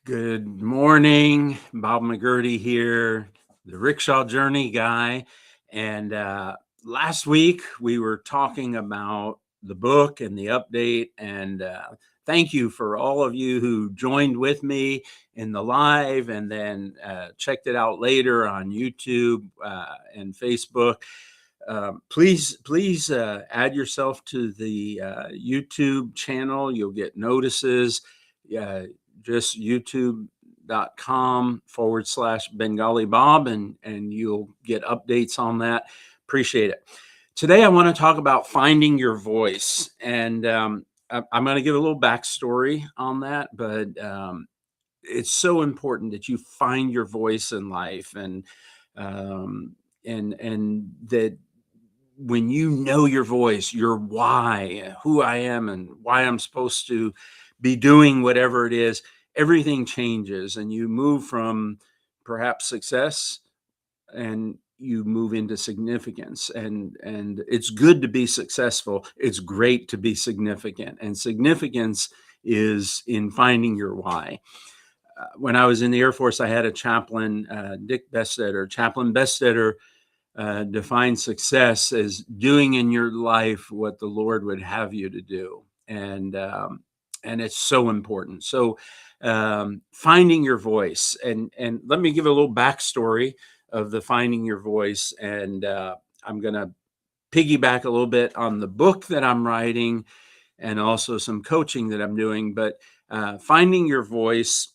Good morning. Bob McGurty here, the Rickshaw Journey guy. And last week we were talking about the book and the update. And thank you for all of you who joined with me in the live and then checked it out later on YouTube and Facebook. Please add yourself to the YouTube channel. You'll get notices. Uh, just youtube.com/Bengali Bob, and you'll get updates on that. Appreciate it. Today, I want to talk about finding your voice. And I'm going to give a little backstory on that, but it's so important that you find your voice in life um, and that when you know your voice, your why, who I am and why I'm supposed to be doing whatever it is, everything changes and you move from perhaps success and you move into significance. And it's good to be successful. It's great to be significant. And significance is in finding your why. When I was in the Air Force, I had a chaplain, Dick Bestetter. Chaplain Bestetter define success as doing in your life what the Lord would have you to do, and it's so important. So finding your voice, and let me give a little backstory of the finding your voice, and I'm going to piggyback a little bit on the book that I'm writing, and also some coaching that I'm doing. But finding your voice.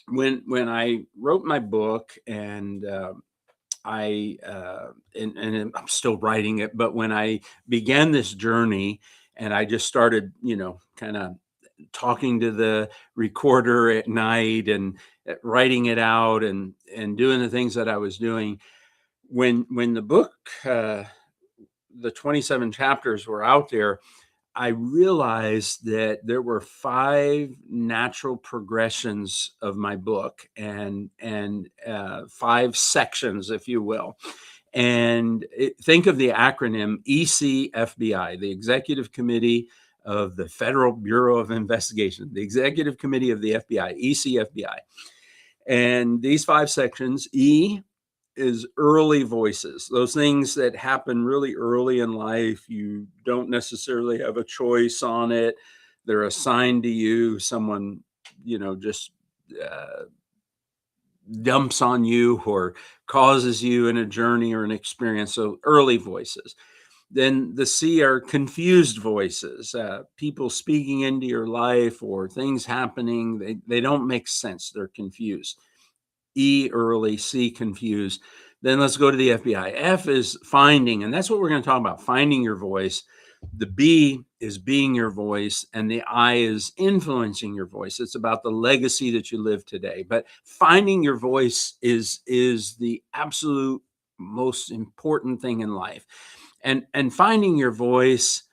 When I wrote my book and and I'm still writing it, but when I began this journey and I just started, kind of talking to the recorder at night and writing it out and doing the things that I was doing, when the book, the 27 chapters were out there, I realized that there were five natural progressions of my book and five sections, if you will. And think of the acronym ECFBI, the Executive Committee of the Federal Bureau of Investigation, the Executive Committee of the FBI, ECFBI. And these five sections: E is early voices, those things that happen really early in life. You don't necessarily have a choice on it. They're assigned to you. Someone, just uh, dumps on you or causes you in a journey or an experience. So early voices. Then the C are confused voices, people speaking into your life or things happening. They don't make sense. They're confused. E early, C confused. Then let's go to the FBI. F is finding, and that's what we're going to talk about, finding your voice. The B is being your voice, and the I is influencing your voice. It's about the legacy that you live today. But finding your voice is the absolute most important thing in life. And finding your voice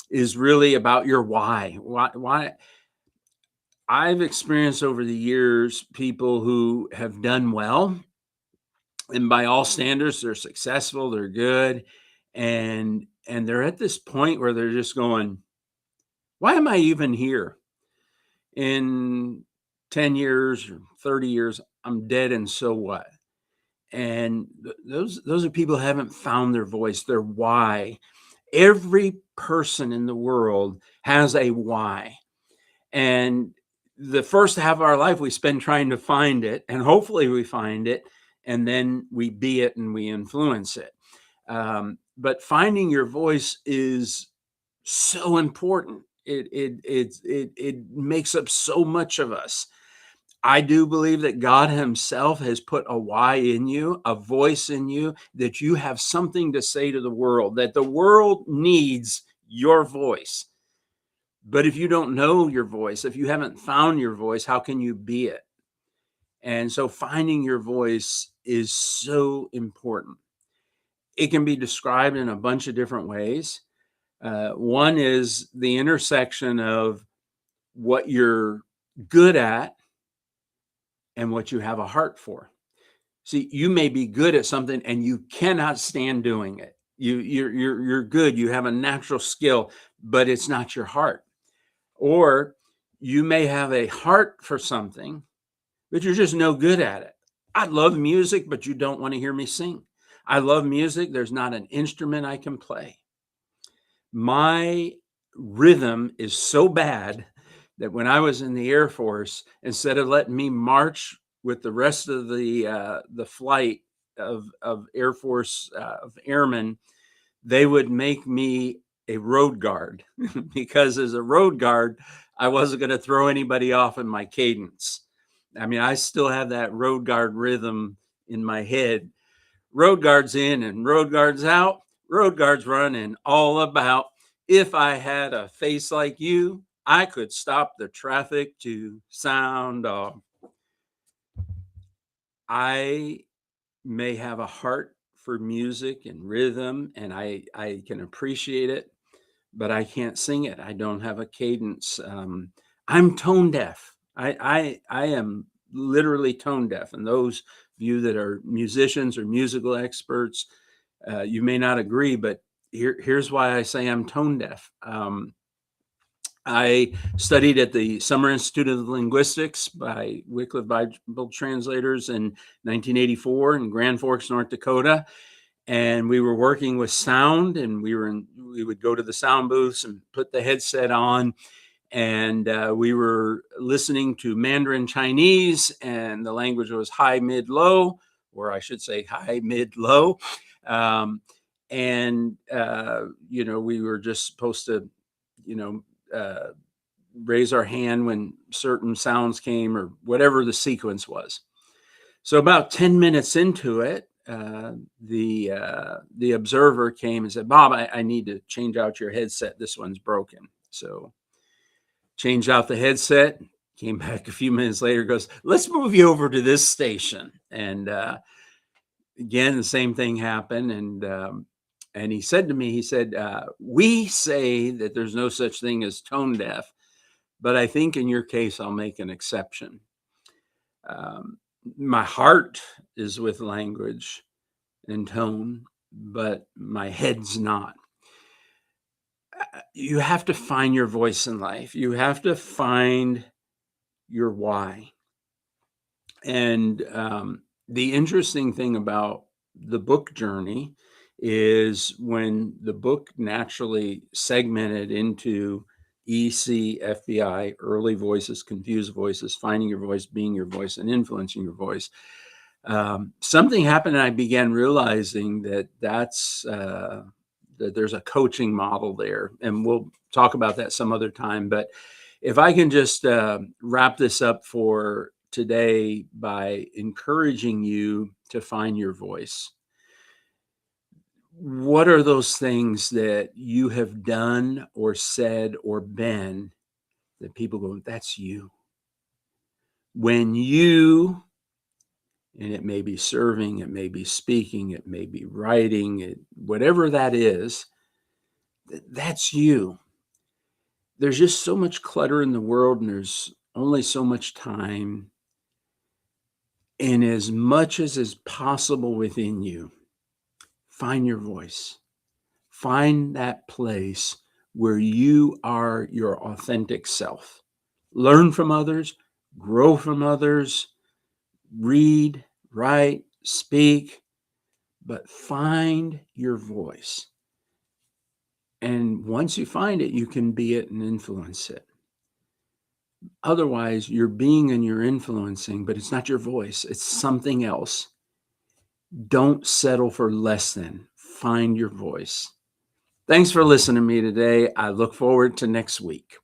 is really about your why. Why I've experienced over the years people who have done well, and by all standards, they're successful, they're good, and they're at this point where they're just going, "Why am I even here? In 10 years or 30 years, I'm dead, and so what?" And those are people who haven't found their voice, their why. Every person in the world has a why. And the first half of our life we spend trying to find it, and hopefully we find it, and then we be it and we influence it. But finding your voice is so important. It makes up so much of us. I do believe that God Himself has put a why in you, a voice in you, that you have something to say to the world, that the world needs your voice. But if you don't know your voice, if you haven't found your voice, how can you be it? And so finding your voice is so important. It can be described in a bunch of different ways. One is the intersection of what you're good at and what you have a heart for. See, you may be good at something and you cannot stand doing it. You're good. You have a natural skill, but it's not your heart. Or You may have a heart for something, but you're just no good at it. I love music, but you don't want to hear me sing. I love music. There's not an instrument I can play. My rhythm is so bad that when I was in the Air Force, instead of letting me march with the rest of the flight of Air Force of airmen, they would make me a road guard because as a road guard, I wasn't going to throw anybody off in my cadence. I mean, I still have that road guard rhythm in my head. Road guards in and road guards out, road guards running all about. If I had a face like you, I could stop the traffic to sound off. I may have a heart for music and rhythm, and I can appreciate it, but I can't sing it. I don't have a cadence. I'm tone deaf. I am literally tone deaf. And those of you that are musicians or musical experts, you may not agree, but here's why I say I'm tone deaf. I studied at the Summer Institute of Linguistics by Wycliffe Bible Translators in 1984 in Grand Forks, North Dakota. And we were working with sound, and we would go to the sound booths and put the headset on, and we were listening to Mandarin Chinese, and the language was high, mid, low, or I should say high, mid, low. And we were just supposed to, raise our hand when certain sounds came or whatever the sequence was. So about 10 minutes into it, the observer came and said, "Bob, I need to change out your headset. This one's broken." So changed out the headset, came back a few minutes later, goes, "Let's move you over to this station." And again, the same thing happened. And he said to me, he said, "We say that there's no such thing as tone deaf, but I think in your case, I'll make an exception. Um, my heart is with language and tone, but my head's not." You have to find your voice in life. You have to find your why. And the interesting thing about the book journey is when the book naturally segmented into EC, FBI, early voices, confused voices, finding your voice, being your voice, and influencing your voice. Something happened, and I began realizing that that there's a coaching model there, and we'll talk about that some other time. But if I can just wrap this up for today by encouraging you to find your voice. What are those things that you have done or said or been that people go, "That's you"? When you, and it may be serving, it may be speaking, it may be writing, whatever that is, that's you. There's just so much clutter in the world, and there's only so much time. And as much as is possible within you, find your voice. Find that place where you are your authentic self. Learn from others, grow from others, read, write, speak, but find your voice. And once you find it, you can be it and influence it. Otherwise, you're being and you're influencing, but it's not your voice, it's something else. Don't settle for less than. Find your voice. Thanks for listening to me today. I look forward to next week.